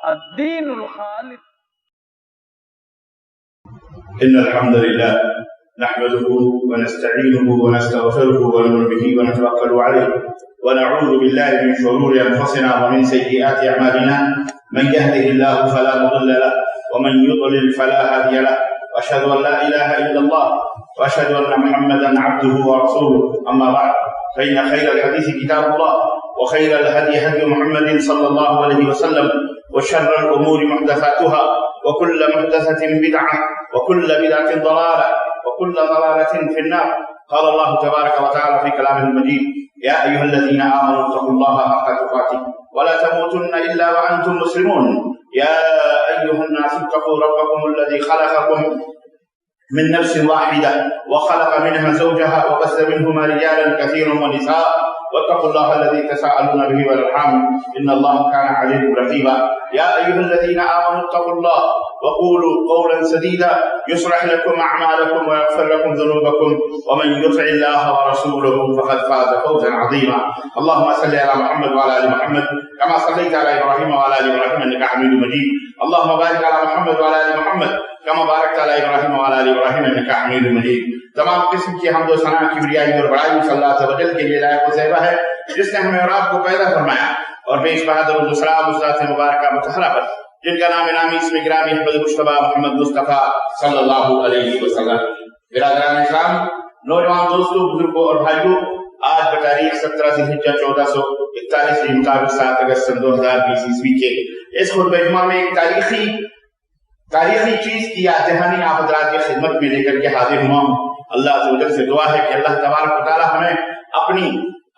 الدین الخالص. إن الحمد لله نحمده ونستعينه ونستغفره ونؤمن به ونتوكل عليه ونعوذ بالله من شرور أنفسنا ومن سيئات أعمالنا من يهده الله فلا مضل له ومن يضلل فلا هادي له وأشهد أن لا إله إلا الله وأشهد أن محمدا عبده ورسوله. أما بعد فإن خير الحديث كتاب الله وخير الهدي هدي محمد صلى الله عليه وسلم وشر الأمور محدثاتها وكل محدثة بدعة وكل بدعة ضلالة وكل ضلالة في النار. قال الله تبارك وتعالى في كلامه المجيد: يا أيها الذين آمنوا اتقوا الله حق تقاته ولا تموتن إلا وأنتم مسلمون. يا أيها الناس اتقوا ربكم الذي خلقكم من نفس واحدة وخلق منها زوجها وبث منهما رجالا كثيرا ونساء واتقوا الله الذي تساءلون به والأرحام إن الله كان عليكم رقيبا. يا أيها الذين آمنوا اتقوا الله وقولوا قولا سديدا يصلح لكم أعمالكم ويغفر لكم ذنوبكم ومن يطع الله ورسوله فقد فاز فوزا عظيما. اللهم صل على محمد وعلى آل محمد كما صليت على إبراهيم وعلى آل إبراهيم إنك حميد مجيد. اللهم بارك على محمد وعلى آل محمد كما باركت على إبراهيم وعلى آل إبراهيم إنك حميد مجيد. تمام قسم کی حمد و ثنا کبریائی اور بڑائی صلی اللہ عز و جل کے لیے لائق و زیبہ ہے جس نے ہمیں اور آپ کو پیدا فرمایا اور بیش بہادر و سلام اس ذات مبارکہ مطہرہ پر جن کا نام نامی اسم گرامی احمد مصطفیٰ محمد مصطفیٰ صلی اللہ علیہ وسلم. برادران اسلام، نوجوان دوستوں، بزرگوں اور بھائیوں، آج بتاریخ 17 ذی الحجہ 1441 کے مطابق 7 اگست سن 2020 عیسوی کے اس خطبہ جمعہ میں ایک تاریخی چیز کی یاد دہانی آپ حضرات کی خدمت میں لے کر کے حاضر ہوا ہوں. اللہ عز و جل سے دعا ہے کہ اللہ تبارک و تعالی ہمیں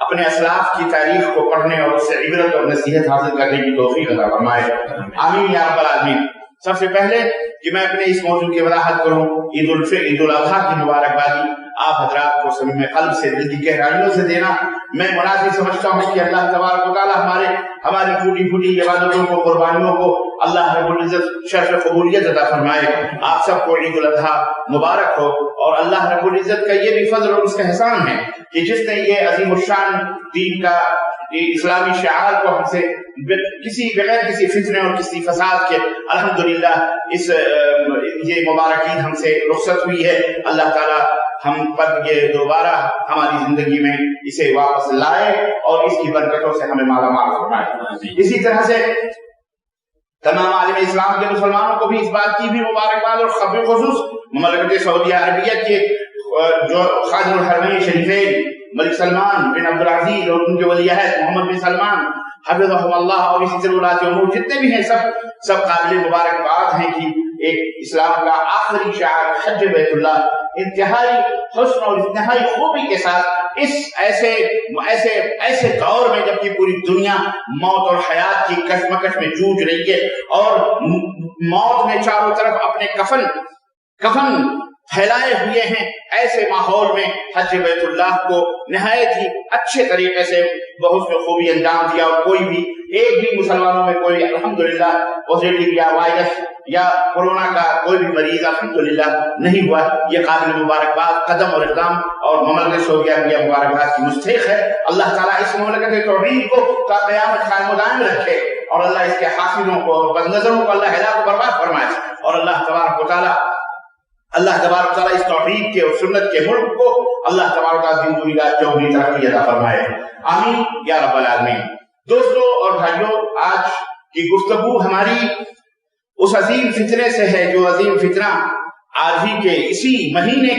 اپنے اسلاف کی تاریخ کو پڑھنے اور اس سے عبرت اور نصیحت حاصل کرنے کی توفیق عطا فرمائے. آمین یا رب العالمین. سب سے پہلے کہ میں اپنے اس موضوع کی وضاحت کروں، عید الاضحیٰ کی مبارکبادی آپ حضرات کو صمیم قلب سے، دل کی گہرائیوں سے دینا میں مناسب سمجھتا ہوں کہ اللہ تبارک و تعالی ہماری ٹوٹی پھوٹی عبادتوں کو، قربانیوں کو اللہ رب العزت شرف قبولیت عطا فرمائے. آپ سب کو عید الاضحیٰ مبارک ہو. اور اللہ رب العزت کا یہ بھی فضل اور اس کا احسان ہے کہ جس نے یہ عظیم الشان دین کا اسلامی شعار کو ہم سے بغیر کسی فتنے اور کسی فساد کے الحمدللہ یہ مبارک عید ہم سے رخصت ہوئی ہے. اللہ تعالی ہم پر یہ دوبارہ ہماری زندگی میں اسے واپس لائے اور اس کی برکتوں سے ہمیں مالا مال فرمائے. اسی طرح سے تمام عالم اسلام کے مسلمانوں کو بھی اس بات کی بھی مبارکباد اور خبر خصوص مملکت سعودیہ عربیہ کے جو خادم الحرمین شریفین ملک سلمان بن عبدالعزیز اور ان کے ولی عہد محمد بن سلمان حفظہم اللہ اور اسی طرح ولاۃ امور جتنے بھی ہیں سب قابل مبارکباد ہیں کہ ایک اسلام کا آخری شعار حج بیت اللہ انتہائی حسن اور انتہائی خوبی کے ساتھ اس ایسے دور میں جبکہ پوری دنیا موت اور حیات کی کشمکش میں جوجھ رہی ہے اور موت نے چاروں طرف اپنے کفن پھیلائے ہوئے ہیں، ایسے ماحول میں حج بیت اللہ کو نہایت ہی اچھے طریقے سے بہت خوبی انجام دیا اور کوئی بھی ایک بھی مسلمانوں میں کوئی الحمدللہ پازیٹیو یا وائرس یا کورونا کا کوئی بھی مریض الحمدللہ نہیں ہوا. یہ قابل مبارکباد قدم اور اقدام اور مملکت سعودیہ عربیہ مبارکباد کی مستحق ہے. اللہ تعالیٰ اس مملکت توحید کو تا قیامت قائم و دائم رکھے اور اللہ اس کے حافظوں کو اور بدنظروں کو اللہ ہلاک و برباد فرمائے اور اللہ تبارک و تعالیٰ اس توحید کے اور سنت کے ملک کو اللہ تبارک و تعالیٰ دین دنیا رات چوگنی ترقی عطا فرمائے. آمین یا رب العالمین. دوستوں اور بھائیوں، آج کی گفتگو ہماری اس عظیم فتنے سے ہے جو عظیم فتنہ آج ہی کے اسی مہینے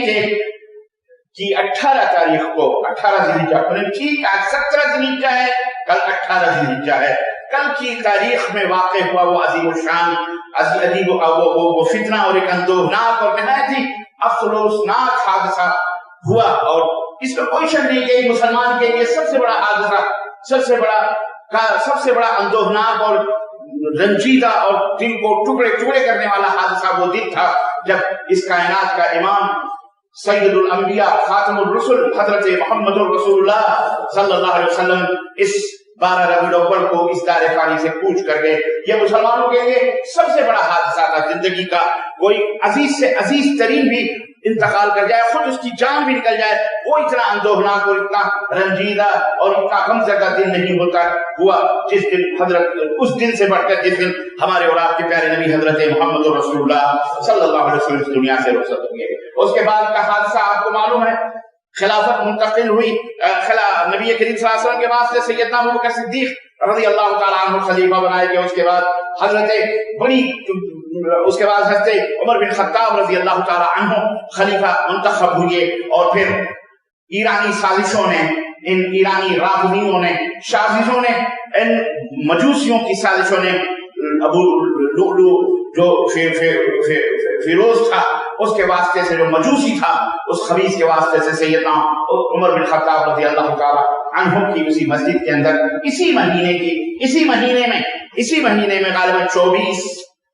کی 18 تاریخ کو 18 ذی الحجہ ٹھیک آج 17 ذی الحجہ ہے، کل 18 ذی الحجہ ہے. کل کی تاریخ میں واقع ہوا وہ عظیم الشان وہ فتنہ اور ایک اندوہناک اور نہایت ہی افسوسناک حادثہ ہوا اور اس میں کوئی شک نہیں کہ مسلمان کے لیے سب سے بڑا حادثہ، سب سے بڑا اندوہناک اور رنجیدہ اور دل کو ٹکڑے کرنے والا حادثہ وہ دن تھا جب اس کائنات کا امام سید الانبیاء خاتم الرسل حضرت محمد رسول اللہ صلی اللہ علیہ وسلم اس 12 ربیع الاول کو اس دار فانی سے کوچ کر گئے. یہ مسلمانوں کے لیے سب سے بڑا حادثہ تھا. زندگی کا کوئی عزیز سے عزیز ترین بھی انتقال کر جائے، خود اس کی جان بھی نکل جائے، وہ اتنا اندوہناک اور اتنا رنجیدہ اور اتنا غمزدہ دن نہیں ہوتا ہوا جس دن حضرت، اس دن سے بڑھ کر جس دن ہمارے اور آپ کے پیارے نبی حضرت محمد رسول اللہ صلی اللہ علیہ وسلم اس دنیا سے رخصت ہوئے۔ اس کے بعد کا حادثہ آپ کو معلوم ہے، خلافت منتقل ہوئی، نبی کریم صلی اللہ علیہ وسلم کے بعد سے سیدنا ابوبکر صدیق رضی اللہ تعالیٰ عنہ خلیفہ بنائے گئے۔ اس کے بعد اس کے بعد حضرت عمر بن خطاب رضی اللہ تعالیٰ عنہ خلیفہ منتخب ہوئے، اور پھر ایرانی سازشوں نے، ان ایرانی رافضیوں نے، شاذزوں نے، ان مجوسیوں کی سازشوں نے ابو لؤلؤ جو فیروز تھا اس کے واسطے سے، جو مجوسی تھا اس خبیث کے واسطے سے سیدنا عمر بن خطاب رضی اللہ تعالیٰ عنہ کی اسی مسجد کے اندر اسی مہینے میں غالباً 24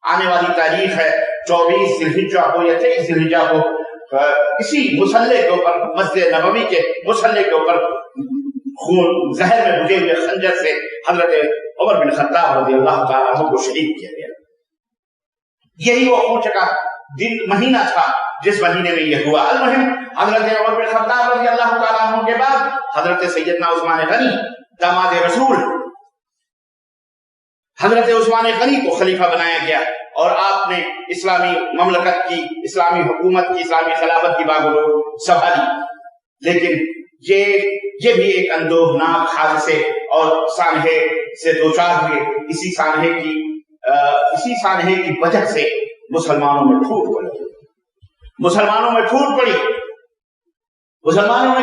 آنے والی تاریخ ہے، 24 ذی الحجہ کو یا 23 ذی الحجہ کو، اسی مسلح کے اوپر، مسجد نبوی کے مسلح کے اوپر خون زہر میں بجھے ہوئے خنجر سے حضرت عمر بن خطاب رضی اللہ تعالیٰ عنہ کو شہید کیا گیا۔ یہی وہ خون چکا دن مہینہ تھا جس مہینے میں یہ ہوا۔ المہم حضرت عمر بن خطاب رضی اللہ تعالیٰ عنہ کے بعد حضرت سیدنا عثمان غنی داماد رسول، حضرت عثمان غنی کو خلیفہ بنایا گیا، اور آپ نے اسلامی مملکت کی، اسلامی حکومت کی، اسلامی خلافت کی باغ سنبھالی۔ لیکن یہ بھی ایک اندوہناک حادثے اور سانحے سے دوچار ہوئے۔ اسی سانحے کی وجہ سے مسلمانوں میں پھوٹ پڑی، مسلمانوں میں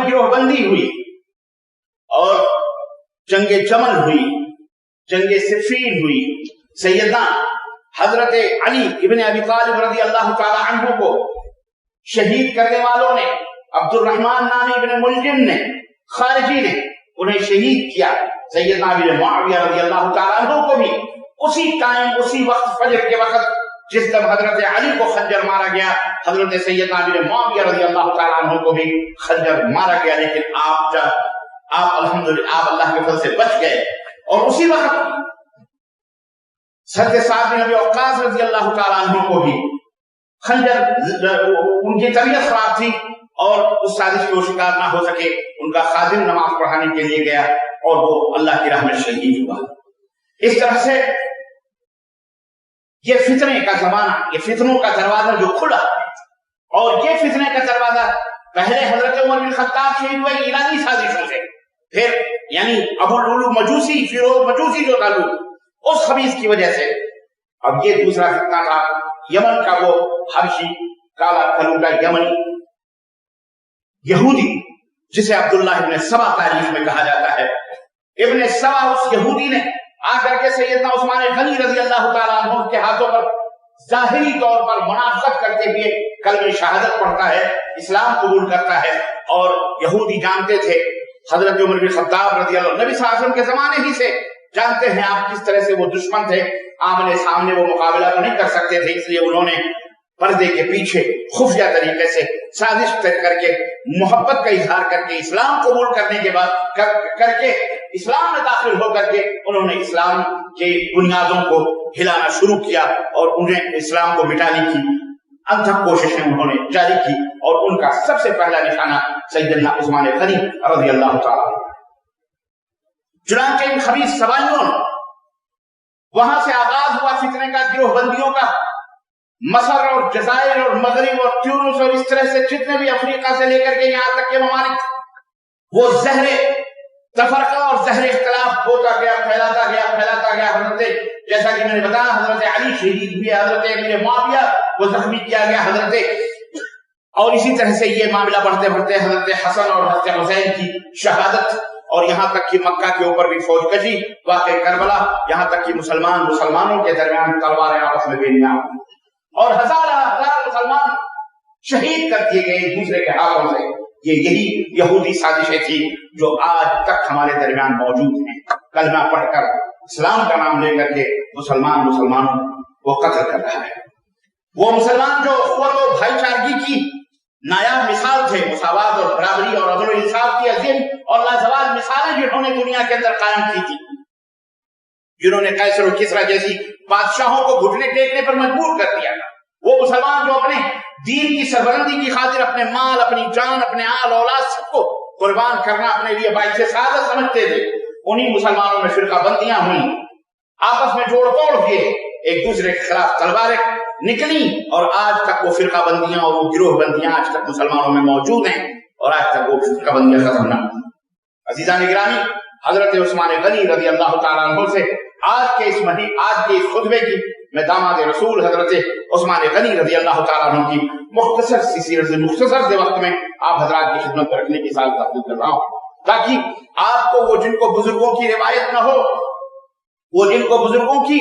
گروہ بندی ہوئی، اور جنگ جمل ہوئی، جنگ صفین ہوئی۔ سیدنا حضرت علی ابن ابی طالب رضی اللہ تعالی عنہ کو شہید کرنے والوں نے، عبد الرحمن نامی ابن ملجم نے، خارجی نے انہیں شہید کیا۔ سیدنا ابن معاویہ رضی اللہ تعالی عنہ کو بھی اسی ٹائم، اسی وقت، فجر کے وقت جس طرح حضرت علی کو خنجر مارا گیا، حضرت سیدنا ابن معاویہ رضی اللہ تعالیٰ عنہ کو بھی خنجر مارا گیا، لیکن آپ الحمدللہ آپ اللہ کے فضل سے بچ گئے۔ اور اسی وقت حضرت سعد بن ابی وقاص رضی اللہ تعالیٰ عنہ کو بھی خنجر، ان کی طبیعت خراب تھی اور اس سازش کو شکار نہ ہو سکے، ان کا خادم نماز پڑھانے کے لیے گیا اور وہ اللہ کی راہ میں شہید ہوا۔ اس طرح سے یہ فتنے کا زمانہ، یہ فتنوں کا دروازہ جو کھلا، اور یہ فتنے کا دروازہ پہلے حضرت عمر بن خطاب شہید ہوئے ایرانی سازشوں سے، پھر یعنی ابو لؤلؤ مجوسی، فیروز مجوسی جو تھا اس خبیث کی وجہ سے۔ اب یہ دوسرا فتنہ تھا یمن کا، وہ حبشی کالا کلوٹا یمنی یہودی جسے عبداللہ ابن سبا تاریخ میں کہا جاتا ہے۔ ابن سبا اس یہودی نے آ کر کے سیدنا عثمان غنی رضی اللہ تعالیٰ عنہ کے ہاتھوں پر ظاہری طور پر منافقت کرتے ہوئے کلمہ شہادت پڑھتا ہے، اسلام قبول کرتا ہے، اور یہودی جانتے تھے حضرت عمر بن خطاب رضی اللہ، نبی صلی اللہ علیہ وسلم کے زمانے ہی سے جانتے ہیں آپ کس طرح سے وہ دشمن تھے، آمنے سامنے وہ مقابلہ تو نہیں کر سکتے تھے، اس لیے انہوں نے پردے کے پیچھے خفیہ طریقے سے سازش کر کے، محبت کا اظہار کر کے، اسلام قبول کرنے کے بعد کر کے، اسلام میں داخل ہو کر کے انہوں نے اسلام کے بنیادوں کو ہلانا شروع کیا، اور انہیں اسلام کو مٹانے کی انتھک کوششیں انہوں نے جاری کی، اور ان کا سب سے پہلا نشانہ سیدنا عثمان غنی رضی اللہ تعالیٰ۔ چنانچہ ان خبیث سوائیوں نے، وہاں سے آغاز ہوا فتنے کا، گروہ بندیوں کا۔ مصر اور جزائر اور مغرب اور تیونس اور اس طرح سے جتنے بھی افریقہ سے لے کر کے یہاں تک کے ممالک، وہ زہر تفرقہ اور زہر اختلاف ہوتا گیا، پھیلاتا گیا۔ حضرت، جیسا کہ میں نے بتایا، حضرت علی شہید ہوئے، حضرت ابن معاویہ کو زخمی کیا گیا، اور اسی طرح سے یہ معاملہ بڑھتے بڑھتے حضرت حسن اور حضرت حسین کی شہادت، اور یہاں تک کہ مکہ کے اوپر بھی فوج کشی، واقع کربلا، یہاں تک کہ مسلمانوں کے درمیان تلواریں آپس میں بینیاں، اور ہزار مسلمان شہید کر دیے گئے دوسرے کے ہاتھوں سے۔ یہی یہودی سازشیں تھی جو آج تک ہمارے درمیان موجود ہیں۔ کلمہ پڑھ کر، اسلام کا نام لے کر کے مسلمانوں کو قتل کر رہا ہے۔ وہ مسلمان جو اخوت اور بھائی چارگی کی نایاب مثال تھے، مساوات اور برابری اور عدل و انصاف کی عظیم اور لازوال مثالیں جنہوں نے دنیا کے اندر قائم کی تھی، جنہوں نے قیصر و کسریٰ جیسی بادشاہوں کو گھٹنے ٹیکنے پر مجبور کر دیا تھا، وہ مسلمان جو اپنے دین کی سربلندی کی خاطر اپنے مال، اپنی جان، اپنے آل اولاد سب کو قربان کرنا اپنے لیے باعث سعادت سمجھتے تھے، انہی مسلمانوں میں فرقہ بندیاں ہوئیں، آپس میں جوڑ توڑ ہوئے، ایک دوسرے کے خلاف تلواریں نکلی، اور آج تک وہ فرقہ بندیاں اور وہ گروہ بندیاں آج تک مسلمانوں میں موجود ہیں، اور آج تک وہ فرقہ بندیاں ختم نہ ہوئی۔ عزیزان گرامی، حضرت عثمان غنی رضی اللہ تعالیٰ عنہ سے آج کے اس خطبے کی میں داماد رسول حضرت عثمان غنی رضی اللہ تعالیٰ عنہ کی مختصر سی سیرت سے مختصر سے وقت میں آپ حضرات کی خدمت میں رکھنے کی سعادت حاصل کر رہا ہوں، تاکہ آپ کو وہ جن کو بزرگوں کی روایت نہ ہو، وہ جن کو بزرگوں کی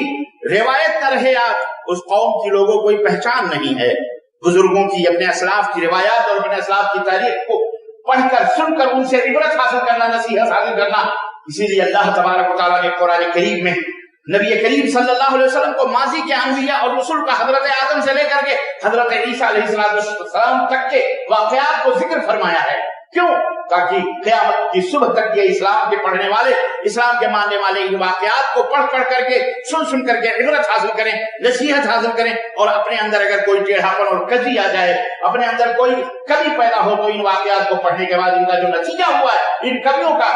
روایت نہ رہے، آج اس قوم کی لوگوں کوئی پہچان نہیں ہے۔ بزرگوں کی، اپنے اسلاف کی روایات اور اپنے اسلاف کی تاریخ کو پڑھ کر سن کر ان سے عبرت حاصل کرنا، نصیحت حاصل کرنا۔ اسی لیے اللہ تبارک و تعالیٰ نے قرآن کریم میں نبی کریم صلی اللہ علیہ وسلم کو ماضی کے انبیاء اور رسول کا حضرت آدم سے لے کر کے حضرت عیسیٰ علیہ السلام تک کے واقعات کو ذکر فرمایا ہے۔ کیوں؟ تاکہ قیامت کی صبح تک یہ اسلام کے پڑھنے والے، اسلام کے ماننے والے ان واقعات کو پڑھ کر کے سن کر کے عبرت حاصل کریں، نصیحت حاصل کریں، اور اپنے اندر اگر کوئی ٹیڑھاپن اور کجی آ جائے، اپنے اندر کوئی کمی پیدا ہو، تو ان واقعات کو پڑھنے کے بعد ان کا جو نتیجہ ہوا ہے، ان کمیوں کا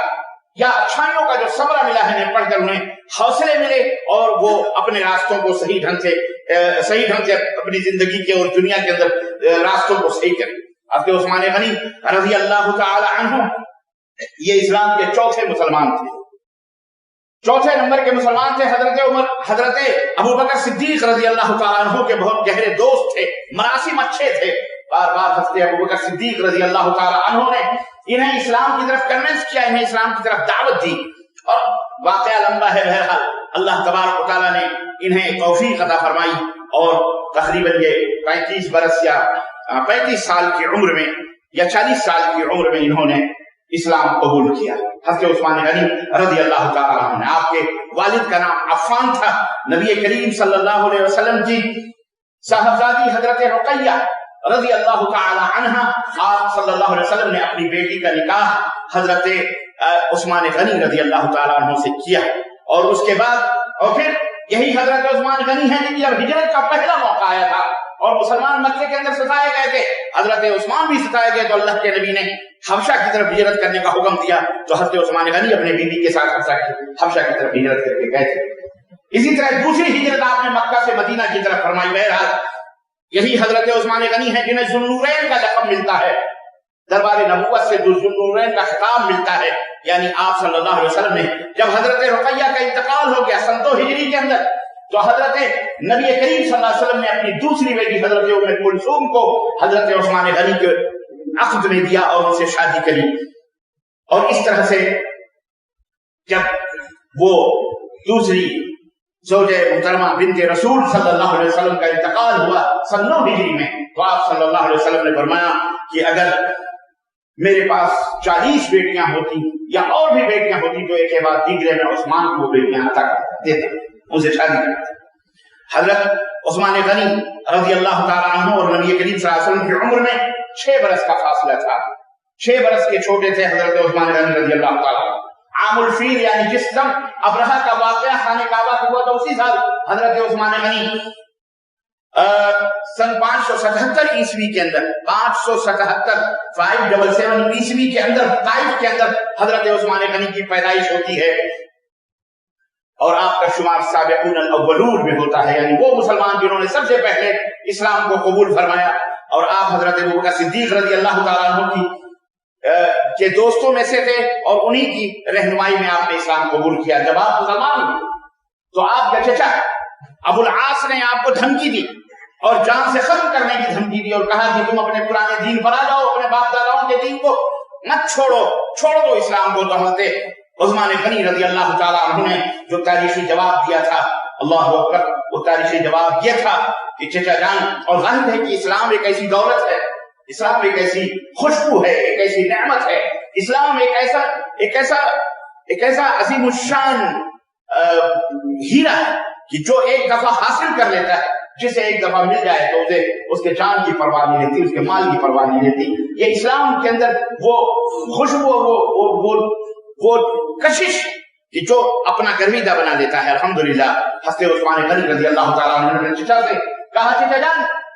یا اچھائیوں کا جو ثمرہ ملا ہے، انہیں پڑھ کر انہیں حوصلے ملے، اور وہ اپنے راستوں کو صحیح ڈھنگ سے اپنی زندگی کے اور دنیا کے اندر راستوں کو صحیح کریں۔ حضرت عثمان غنی رضی اللہ تعالی عنہ یہ اسلام کے چوتھے مسلمان تھے، چوتھے نمبر کے مسلمان تھے۔ حضرت ابو بکر صدیق رضی اللہ تعالی عنہ کے بہت گہرے دوست تھے، مراسم اچھے تھے۔ بار بار حضرت ابو بکر صدیق رضی اللہ تعالی عنہ نے انہیں اسلام کی طرف کنونس کیا، انہیں اسلام کی طرف دعوت دی، اور واقعہ لمبا ہے، بہرحال اللہ تبارک و تعالیٰ نے انہیں توفیق عطا فرمائی، اور تقریباً یہ 35 برس یا 35 سال کی عمر میں یا 40 سال کی عمر میں انہوں نے اسلام قبول کیا۔ حضرت عثمان غنی رضی اللہ تعالیٰ عنہ، آپ کے والد کا نام عفان تھا، نبی کریم صلی اللہ علیہ وسلم کی صاحبزادی حضرت رقیہ رضی اللہ تعالی عنہ، آپ صلی اللہ علیہ وسلم نے اپنی بیٹی کا نکاح حضرت عثمان غنی رضی اللہ تعالی عنہ سے کیا، اور اس کے بعد اور پھر یہی حضرت عثمان غنی ہیں جن جب ہجرت کا پہلا موقع آیا تھا اور مسلمان مکے کے اندر ستائے گئے تھے، حضرت عثمان بھی ستائے گئے، تو اللہ کے نبی نے حبشہ کی طرف ہجرت کرنے کا حکم دیا، تو حضرت عثمان غنی اپنے بیوی کے ساتھ حبشہ کی طرف ہجرت کر کے گئے تھے۔ اسی طرح دوسری ہجرت آپ نے مکہ سے مدینہ کی طرف فرمائی۔ بہرحال یہی حضرت عثمان غنی ہیں جنہیں ذوالنورین کا لقب ملتا ہے، دربار نبوت سے ذوالنورین کا خطاب ملتا ہے، یعنی آپ صلی اللہ علیہ وسلم نے جب حضرت رقیہ کا انتقال ہو گیا 100 ہجری کے اندر، تو حضرت نبی کریم صلی اللہ علیہ وسلم نے اپنی دوسری بیٹی حضرت ام کلثوم کو حضرت عثمان غنی کے عقد میں دیا اور ان سے شادی کری، اور اس طرح سے جب وہ دوسری زوجہ محترمہ بنت رسول صلی اللہ علیہ وسلم کا انتقال ہوا 109 ہجری میں، تو آپ صلی اللہ علیہ وسلم نے فرمایا کہ اگر میرے پاس 40 بیٹیاں ہوتی یا اور بھی بیٹیاں ہوتی تو ایک کے بعد دیگرے میں عثمان کو وہ بیٹیاں عطا دیتے، ان سے شادی کرتے۔ حضرت عثمان غنی رضی اللہ تعالیٰ عنہ اور نبی کریم صلی اللہ علیہ وسلم کی عمر میں 6 برس کا فاصلہ تھا، 6 برس کے چھوٹے تھے حضرت عثمان غنی رضی اللہ تعالیٰ عنہ۔ عام الفیل یعنی جس دم ابرہہ کا واقعہ خانہ کعبہ کا ہوا تو اسی سال حضرت عثمان غنی سن 577 عیسوی کے اندر 577 عیسوی کے اندر طائف کے اندر حضرت عثمان غنی کی پیدائش ہوتی ہے، اور آپ کا شمار سابقون الاولون میں ہوتا ہے، یعنی وہ مسلمان جنہوں نے سب سے پہلے اسلام کو قبول فرمایا، اور آپ حضرت ابوبکر صدیق رضی اللہ تعالیٰ عنہ کی کے دوستوں میں سے تھے، اور انہی کی رہنمائی میں آپ نے اسلام قبول کیا۔ جب آپ مسلمان ہوئے تو آپ کا چچا ابو العاص نے آپ کو دھمکی دی اور جان سے ختم کرنے کی دھمکی دی، اور کہا کہ تم اپنے پرانے دین پر آ جاؤ، اپنے باپ داداؤں کے دین کو مت چھوڑ دو اسلام کو۔ تو حضرت عثمان غنی رضی اللہ تعالیٰ عنہ نے جو تاریخی جواب دیا تھا، اللہ اکبر، وہ تاریخی جواب یہ تھا کہ چچا جان، اور ظاہر ہے کہ اسلام ایک ایسی دولت ہے، اسلام ایک ایسی خوشبو ہے، ایک ایسی نعمت ہے، اسلام ایک ایسا عظیم الشان ہیرا ہے کہ جو ایک دفعہ حاصل کر لیتا ہے، جسے ایک دفعہ مل جائے تو اسے اس کے جان کی پرواہ نہیں رہتی، اس کے مال کی پرواہ نہیں رہتی۔ یہ اسلام کے اندر وہ خوشبو، وہ کشش کہ جو اپنا گرویدہ بنا لیتا ہے۔ الحمدللہ حضرت عثمان غنی رضی اللہ تعالیٰ عنہ نے چچا سے کہا، چچا جان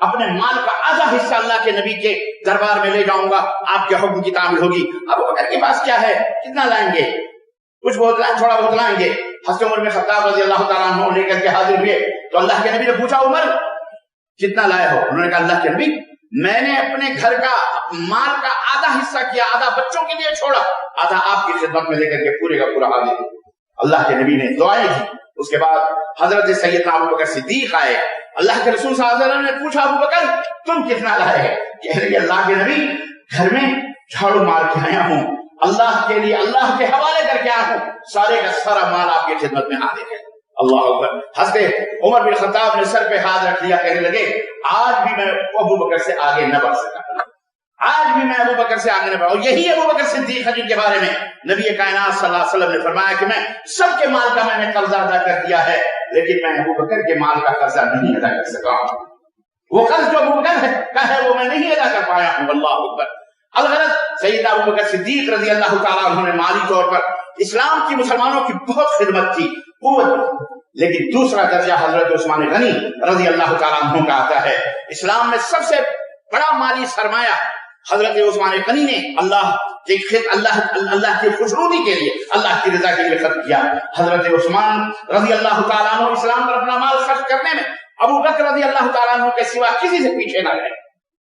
اپنے مال کا آدھا حصہ اللہ کے نبی کے دربار میں لے جاؤں گا، آپ کے حکم کی تعمیل ہوگی۔ ابو بکر کے پاس کیا ہے، کتنا لائیں گے، کچھ بہت لائیں، تھوڑا بہت لائیں گے۔ حضرت عمر بن خطاب رضی اللہ تعالیٰ عنہ لے کر کے حاضر ہوئے تو اللہ کے نبی نے پوچھا عمر کتنا لائے ہو؟ انہوں نے کہا اللہ کے نبی میں نے اپنے گھر کا مال کا آدھا حصہ کیا، آدھا بچوں کے لیے چھوڑا، آدھا آپ کی خدمت میں لے کر کے پورے کا پورا حاضر۔ اللہ کے نبی نے دعائیں کی۔ اس کے بعد حضرت سیدنا ابو بکر صدیق آئے، اللہ کے رسول صلی اللہ علیہ وسلم نے پوچھا ابو بکر تم کتنا لائے ہیں؟ کہہ رہے اللہ کے نبی گھر میں جھاڑو مار کے آیا ہوں، اللہ کے لیے اللہ کے حوالے کر کے آیا ہوں، سارے کا سارا مال آپ کی خدمت میں حاضر ہے۔ اللہ اکبر۔ حضرت عمر بن خطاب نے سر پہ ہاتھ رکھ لیا، کہنے لگے آج بھی میں ابو بکر سے آگے نہ بڑھ سکا، آج بھی میں ابو بکر سے آگے نہ بڑھا۔ اور یہی ابو بکر صدیق ہے جن کے بارے میں نبی کائنات صلی اللہ علیہ وسلم نے فرمایا کہ میں سب کے مال کا میں نے قرضہ ادا کر دیا ہے لیکن میں ابو بکر کے مال کا قرضہ نہیں ادا کر سکا، وہ قرض جو ابو بکر کا ہے وہ میں نہیں ادا کر پایا ہوں۔ اللہ اکبر۔ الغرض سیدنا ابو بکر صدیق رضی اللہ تعالیٰ عنہ نے مالی طور پر اسلام کی مسلمانوں کی بہت خدمت کی، قوت، لیکن دوسرا درجہ حضرت عثمان غنی رضی اللہ تعالیٰ عنہ کا آتا ہے۔ اسلام میں سب سے بڑا مالی سرمایہ حضرت عثمان غنی نے اللہ کی خوشنودی کے لیے، اللہ کی رضا کے لیے خرچ کیا۔ حضرت عثمان رضی اللہ تعالیٰ عنہ اسلام پر اپنا مال خرچ کرنے میں ابو بکر رضی اللہ تعالیٰ عنہ کے سوا کسی سے پیچھے نہ رہے،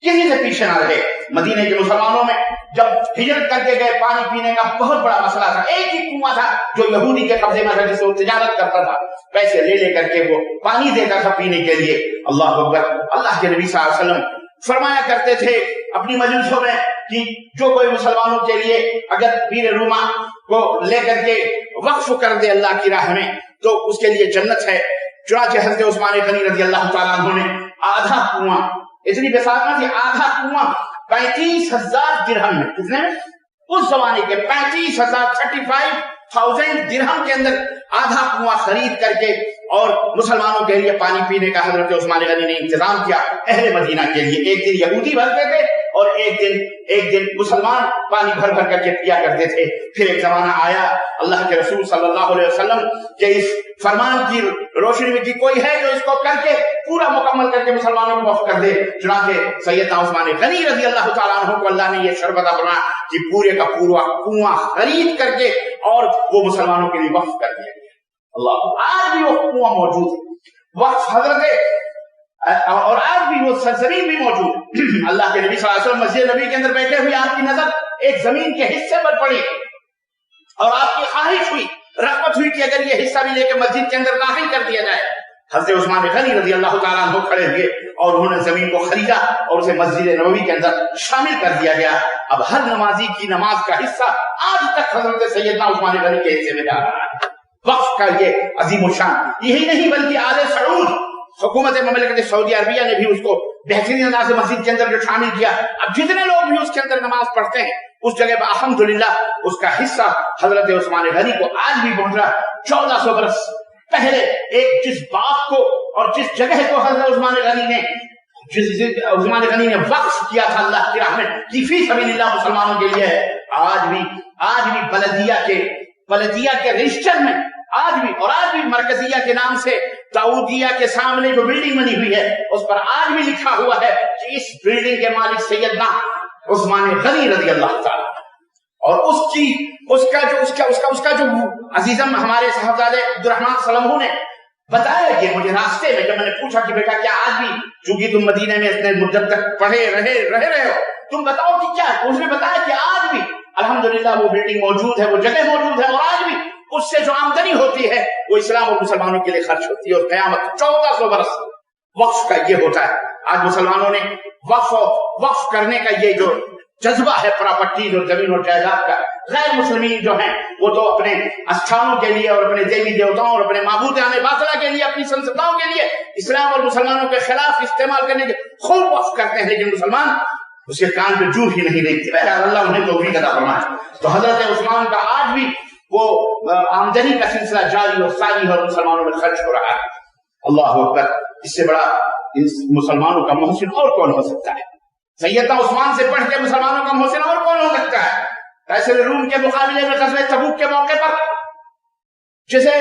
کسی سے پیچھے نہ رہے۔ مدینے کے مسلمانوں میں جب ہجرت کر کے گئے پانی پینے کا بہت بڑا مسئلہ تھا، ایک ہی کنواں تھا جو یہودی کے قبضے میں تھا جس سے وہ تجارت کرتا تھا، پیسے لے لے کر کے وہ پانی دیتا تھا پینے کے لیے۔ اللہ اکبر۔ اللہ کے نبی صلی اللہ علیہ وسلم فرمایا کرتے تھے اپنی مجلسوں میں کہ جو کوئی مسلمانوں کے لیے اگر بیر روما کو لے کر کے وقف کر دے اللہ کی راہ میں تو اس کے لیے جنت ہے۔ چنانچہ حضرت عثمان غنی رضی اللہ تعالیٰ عنہ نے آدھا کنواں، اتنی بساطت کہ آدھا کنواں 35,000 درہم میں، کتنے میں؟ اس زمانے کے 35,000 درہم کے اندر آدھا کنواں خرید کر کے اور مسلمانوں کے لیے پانی پینے کا حضرت عثمان غنی نے انتظام کیا اہل مدینہ کے لیے۔ ایک دن یہودی بھرتے تھے اور ایک دن مسلمان پانی بھر بھر کر کے پیا کرتے تھے۔ پھر ایک زمانہ آیا اللہ کے رسول صلی اللہ علیہ وسلم کہ اس فرمان کی روشنی میں کہ کوئی ہے جو اس کو کر کے پورا مکمل کر کے مسلمانوں کو وقف کر دے۔ چنانچہ سیدنا عثمان غنی رضی اللہ تعالیٰ عنہ کو اللہ نے یہ شربت فرمایا کہ پورے کا پورا کنواں خرید کر کے اور وہ مسلمانوں کے لیے وقف کر دیا گیا۔ اللہ، آج بھی وہ کنواں موجود ہے، وقف حضرت، اور آج بھی وہ سرزمین بھی موجود ہے۔ اللہ کے نبی صلی اللہ علیہ وسلم مسجد نبی کے اندر بیٹھے ہوئے آپ کی نظر ایک زمین کے حصے پر پڑی اور آپ کی خواہش ہوئی، رغبت ہوئی کہ اگر یہ حصہ بھی لے کے مسجد کے اندر داخل کر دیا جائے۔ حضرت عثمان غنی رضی اللہ تعالیٰ عنہ کھڑے ہوئے اور انہوں نے زمین کو خریدا اور اسے مسجد نبوی کے اندر شامل کر دیا گیا۔ اب ہر نمازی کی نماز کا حصہ آج تک حضرت سیدنا عثمان غنی کے حصے میں جا رہا ہے۔ وقف کا یہ عظیم الشان، یہی نہیں بلکہ آل سعود حکومت مملکت سعودی عربیہ نے بھی اس کو بہترین انداز سے مسجد کے اندر جو شامل کیا۔ اب جتنے لوگ بھی اس کے اندر نماز پڑھتے ہیں اس جگہ پر الحمدللہ اس کا حصہ حضرت عثمان غنی کو آج بھی پہنچ رہا۔ 1400 برس پہلے جس باغ کو اور جس جگہ کو حضرت عثمان غنی نے وقف کیا تھا اللہ کی راہ میں کہ فی سبیل اللہ مسلمانوں کے لیے ہے، آج بھی بلدیہ کے رجسٹر میں آج بھی مرکزیہ کے نام سے داؤدیہ کے سامنے جو بلڈنگ بنی ہوئی ہے اس پر آج بھی لکھا ہوا ہے کہ اس بلڈنگ کے مالک سیدنا عثمان غنی رضی اللہ تعالیٰ، اور اس کا جو عزیزم ہمارے صاحبزادے عبدالرحمن سلمہ نے بتایا کہ مجھے راستے میں جب میں نے پوچھا کہ بیٹا کیا آج بھی چونکہ تم مدینے میں اتنے مدت تک پڑھے رہے ہو تم بتاؤ کہ کیا؟ اس نے بتایا کہ آج بھی الحمدللہ وہ بلڈنگ موجود ہے، وہ جگہ موجود ہے اور آج بھی اس سے جو آمدنی ہوتی ہے وہ اسلام اور مسلمانوں کے لیے خرچ ہوتی ہے اور قیامت 1400 برس وقف کا یہ ہوتا ہے۔ آج مسلمانوں نے وقف کرنے کا یہ جو جذبہ ہے پراپرٹیز اور زمین اور جائیداد کا، غیر مسلمین جو ہیں وہ تو اپنے استھانوں کے لیے اور اپنے دیوی دیوتاؤں اور اپنے معبود باطلہ کے لیے، اپنی سنسداؤں کے لیے اسلام اور مسلمانوں کے خلاف استعمال کرنے کے خوب وقف کرتے ہیں، لیکن مسلمان اس کے کان پہ جو ہی نہیں دیکھتے۔ بہرحال اللہ انہیں توفیق عطا فرمائے۔ تو حضرت عثمان کا آج بھی وہ آمدنی کا سلسلہ جاری اور ساری اور مسلمانوں میں خرچ ہو رہا ہے۔ اللہ اکبر۔ اس سے بڑا مسلمانوں کا محسن اور کون ہو سکتا ہے؟ سیدنا عثمان سے پڑھ کے مسلمانوں کا محسن اور کون ہو سکتا ہے؟ کیسر روم کے مقابلے میں غزوہ تبوک کے موقع پر جسے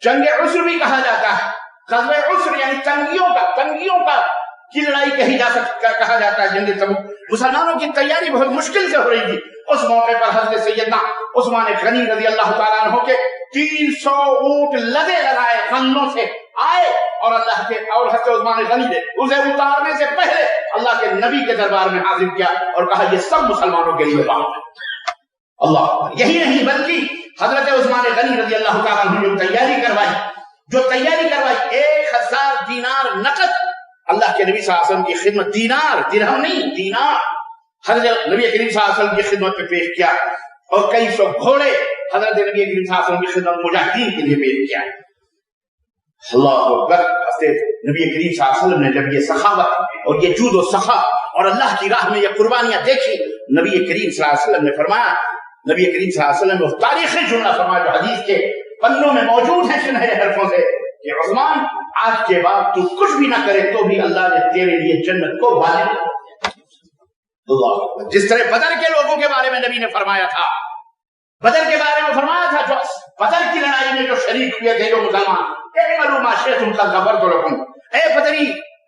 جنگ عسر بھی کہا جاتا ہے، غزوہ عسر یعنی تنگیوں کا کی لڑائی کہا جاتا ہے جنگ تبوک. مسلمانوں کی تیاری بہت مشکل سے ہو رہی تھی. اس موقع پر حضرت سیدنا عثمان غنی رضی اللہ تعالیٰ عنہ کے 300 اونٹ لدے لگائے غنوں سے آئے اور حضرت عثمان غنی نے اسے اتارنے سے پہلے اللہ کے نبی کے دربار میں حاضر کیا اور کہا یہ سب مسلمانوں کے لیے بات ہے. اللہ یہی نہیں بلکہ حضرت عثمان غنی رضی اللہ تعالیٰ عنہ نے تیاری کروائی 1000 دینار نقد اللہ کے نبی صلی اللہ علیہ وسلم کی خدمت. دینار درہم نہیں، دینار حضرت نبی کریم صلی اللہ علیہ وسلم کی خدمت میں پیش کیا اور کئی سو گھوڑے حضرت نبی کریم صلی اللہ علیہ وسلم کی خدمت مجاہدین کے لیے پیش کیا. اللہ اکبر. حضرت نبی کریم صلی اللہ علیہ وسلم نے جب یہ سخاوت اور یہ جود و سخا اور اللہ کی راہ میں یہ قربانیاں دیکھی، نبی کریم صلی اللہ علیہ وسلم نے فرمایا، نبی کریم صلی اللہ علیہ وسلم نے تاریخی جملہ فرمایا جو حدیث کے پنوں میں موجود ہے سنہرے حرفوں سے کہ عثمان آج کے بعد تو کچھ بھی نہ کرے تو بھی اللہ نے تیرے لیے جنت کو واجب کر دیا. اللہ جس طرح بدر کے لوگوں کے بارے میں نبی نے فرمایا تھا، بدر کے بارے میں فرمایا تھا جو بدر کی لڑائی میں جو شریک ہوئے تھے جو مسلمان، اعملوا ما شئتم قد غفرت لكم. اے بدری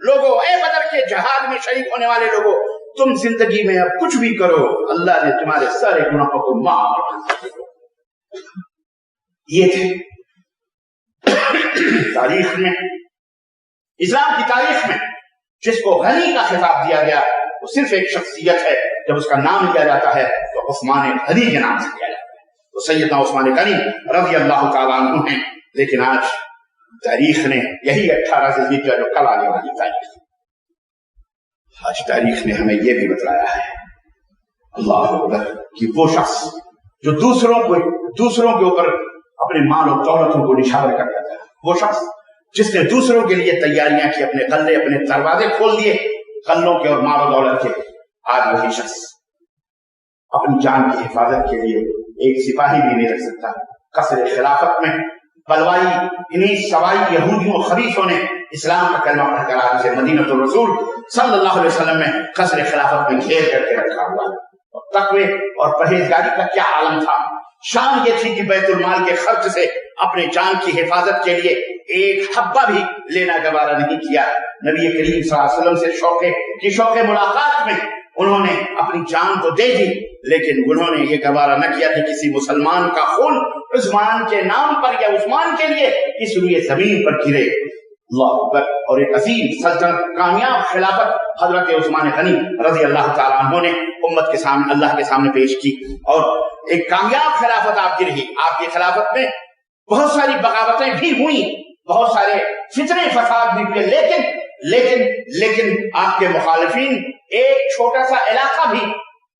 لوگوں، اے بدر کے جہاد میں شریک ہونے والے لوگوں، تم زندگی میں اب کچھ بھی کرو، اللہ نے تمہارے سارے گناہوں کو معاف کر دیا. یہ تھے تاریخ میں، اسلام کی تاریخ میں جس کو غنی کا خطاب دیا گیا وہ صرف ایک شخصیت ہے. جب اس کا نام لیا جاتا ہے تو عثمان غنی کے نام سے لیا جاتا ہے. تو سیدنا عثمان غنی رضی اللہ تعالیٰ عنہ ہیں. لیکن آج تاریخ نے یہی 18 ذی الحجہ جو کل آنے والی تاریخ، آج تاریخ نے ہمیں یہ بھی بتلایا ہے اللہ اکبر کہ وہ شخص جو دوسروں کے اوپر اپنے مال و دولتوں کو نشاور کرتا تھا، وہ شخص جس نے دوسروں کے لیے تیاریاں کی، اپنے غلے اپنے دروازے کھول دیے غلوں کے اور مال و دولت کے، آج وہی شخص اپنی جان کی حفاظت کے لیے ایک سپاہی بھی نہیں رکھ سکتا. قصر خلافت میں بلوائی انہی سوائی یہودیوں خبیثوں نے اسلام کا کلمہ پڑھ کر آج سے مدینۃ الرسول صلی اللہ علیہ وسلم میں قصر خلافت میں گھیر کر کے رکھا ہوا ہے. اور تقوی اور پرہیزگاری کا کیا عالم تھا. شان یہ تھی کہ بیت المال کے خرچ سے اپنے جان کی حفاظت کے لیے ایک حبہ بھی لینا گوارا نہیں کیا. نبی کریم صلی اللہ علیہ وسلم سے شوق ملاقات میں انہوں نے اپنی جان تو دے دی، لیکن انہوں نے یہ گوارا نہ کیا کہ کسی مسلمان کا خون عثمان کے نام پر یا عثمان کے لیے اس روئے زمین پر گرے. اللہ اکبر. اور ایک عظیم سلطنت، کامیاب خلافت حضرت عثمان غنی رضی اللہ تعالیٰ عنہ نے امت کے سامنے، اللہ کے سامنے پیش کی اور ایک کامیاب خلافت آپ کی رہی. آپ کی خلافت میں بہت ساری بغاوتیں بھی ہوئیں، بہت سارے فتنے فساد بھی ہوئے، لیکن آپ کے مخالفین ایک چھوٹا سا علاقہ بھی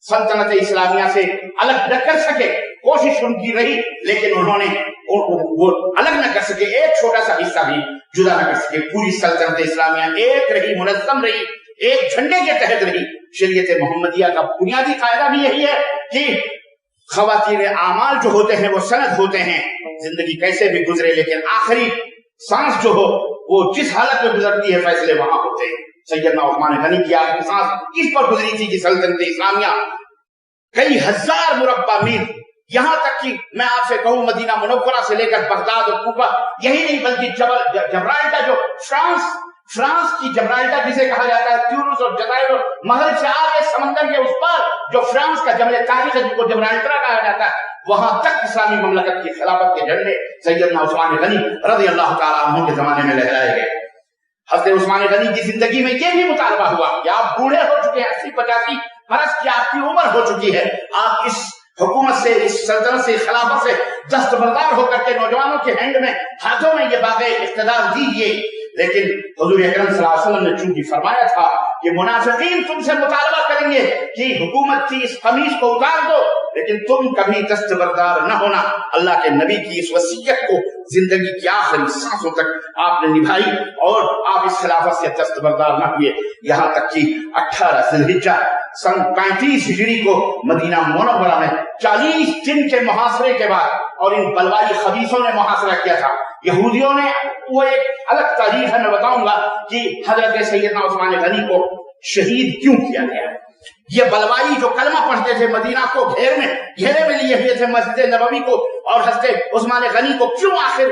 سلطنت اسلامیہ سے الگ نہ کر سکے. کوشش ان کی رہی لیکن انہوں نے وہ الگ نہ کر سکے، ایک چھوٹا سا حصہ بھی جدا نہ کر سکے. پوری سلطنت اسلامیہ ایک رہی، منظم رہی، ایک جھنڈے کے تحت رہی. شریعت محمدیہ کا بنیادی قاعدہ بھی یہی ہے کہ خواتین اعمال جو ہوتے ہیں وہ سند ہوتے ہیں، زندگی کیسے بھی گزرے لیکن آخری سانس جو ہو وہ جس حالت میں گزرتی ہے فیصلے وہاں ہوتے ہیں. سیدنا عثمان غنی کی آخری سانس اس پر گزری تھی کہ سلطنت اسلامیہ کئی ہزار مربع میل، یہاں تک کہ میں آپ سے کہوں مدینہ منورہ سے لے کر بغداد اور کوفہ، یہی نہیں بلکہ جبرائیلٹا جو فرانس کی جبرائیلٹا جسے کہا جاتا ہے، تیونس اور جزائر اور مغرب سے آگے سمندر کے اس پار جو فرانس کا جبل تاریخ ہے جس کو جبرائیلٹا کہا جاتا ہے، وہاں تک اسلامی مملکت کی خلافت کے جھنڈے سیدنا عثمان غنی رضی اللہ تعالیٰ عنہ کے زمانے میں لہرائے گئے. حضرت عثمان غنی کی زندگی میں یہ بھی مطالبہ ہوا کہ آپ بوڑھے ہو چکے ہیں، 80-85 برس کی آپ کی عمر ہو چکی ہے، آپ اس حکومت سے، اس سلطنت سے، خلافت سے دستبردار ہو کر کے نوجوانوں کے ہینڈ میں، ہاتھوں میں یہ باغ اقتدار دیجیے. لیکن حضور اکرم صلی اللہ علیہ وسلم نے چونکہ فرمایا تھا کہ منافقین تم سے مطالبہ کریں گے کہ حکومت کی اس قمیص کو اتار دو، لیکن تم کبھی دستبردار نہ ہونا. اللہ کے نبی کی اس وصیت کو زندگی کی آخری سانسوں تک آپ نے نبھائی اور آپ اس خلافت سے دستبردار نہ ہوئے، یہاں تک کہ 18 ذی الحجہ سن 35 ہجری کو مدینہ منورہ میں 40 دن کے محاصرے کے بعد، اور ان بلوائی خبیثوں نے محاصرہ کیا تھا. یہودیوں نے، وہ ایک الگ تاریخ ہے، میں بتاؤں گا کہ حضرت سیدنا عثمان غنی کو شہید کیوں کیا گیا. یہ بلوائی جو کلمہ پڑھتے تھے مدینہ کو گھیرے میں لیے ہوئے تھے مسجد نبوی کو، اور حضرت عثمان غنی کو کیوں آخر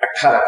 18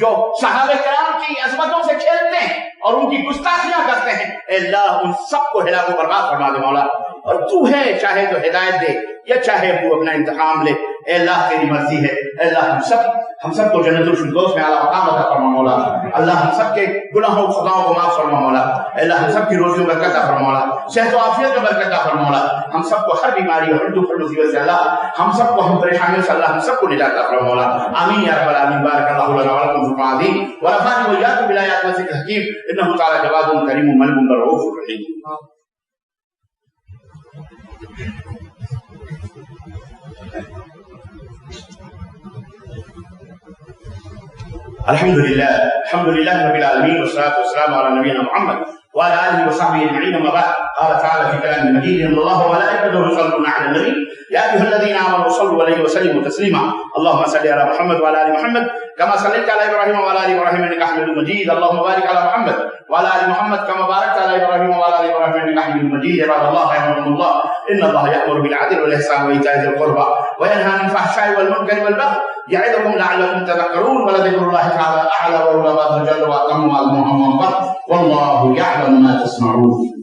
جو صحابہ کرام کی عظمتوں سے کھیلتے ہیں اور ان کی گستاخیاں کرتے ہیں، اے اللہ ان سب کو ہلاک و برباد فرما دے مولا. اور تو ہے چاہے تو ہدایت دے یا چاہے تو اپنا انتقام لے. اے اللہ تیری مرضی ہے. اے اللہ ہم سب کو جنت الفردوس میں اعلیٰ مقام عطا فرما مولا. اللہ ہم سب کے گناہوں خطاؤں کو معاف فرما مولا. اے اللہ ہم سب کی روزیوں میں برکت عطا فرما مولا. صحت و عافیت میں برکت عطا فرما مولا. ہم سب کو ہر بیماری اور دکھ اور مصیبت سے اللہ ہم سب کو ہم پریشانیوں سے اللہ ہم سب کو نجات عطا فرما مولا. آمین یا رب العالمین. بارک اللہ لنا ولکم فی القرآن العظیم ونفعني وإياكم بالآيات والذكر الحكيم إنه تعالى جواد كريم ملك رؤوف رحيم. الحمد لله رب العالمين والصلاة والسلام على نبينا محمد وعلى آله وصحبه أجمعين. أما بعد قال تعالى في كلامه المجيد إن الله وملائكته يصلون على النبي يا أيها الذين آمنوا صلوا عليه وسلموا تسليما. اللهم صل على محمد وعلى آل محمد كما صليت على إبراهيم وعلى آل إبراهيم إنك حميد مجيد. اللهم بارك على محمد وعلى آل محمد كما باركت على إبراهيم وعلى آل إبراهيم إنك حميد مجيد. عباد الله يرحمكم الله إن الله يأمر بالعدل والإحسان وإيتاء ذي القربى وينهى عن الفحشاء والمنكر والبغي يعظكم لعلكم تذكرون ولذكر الله تعالى أعلى وأولى وأجل وأتم وأعظم والله يعلم ما تصنعون.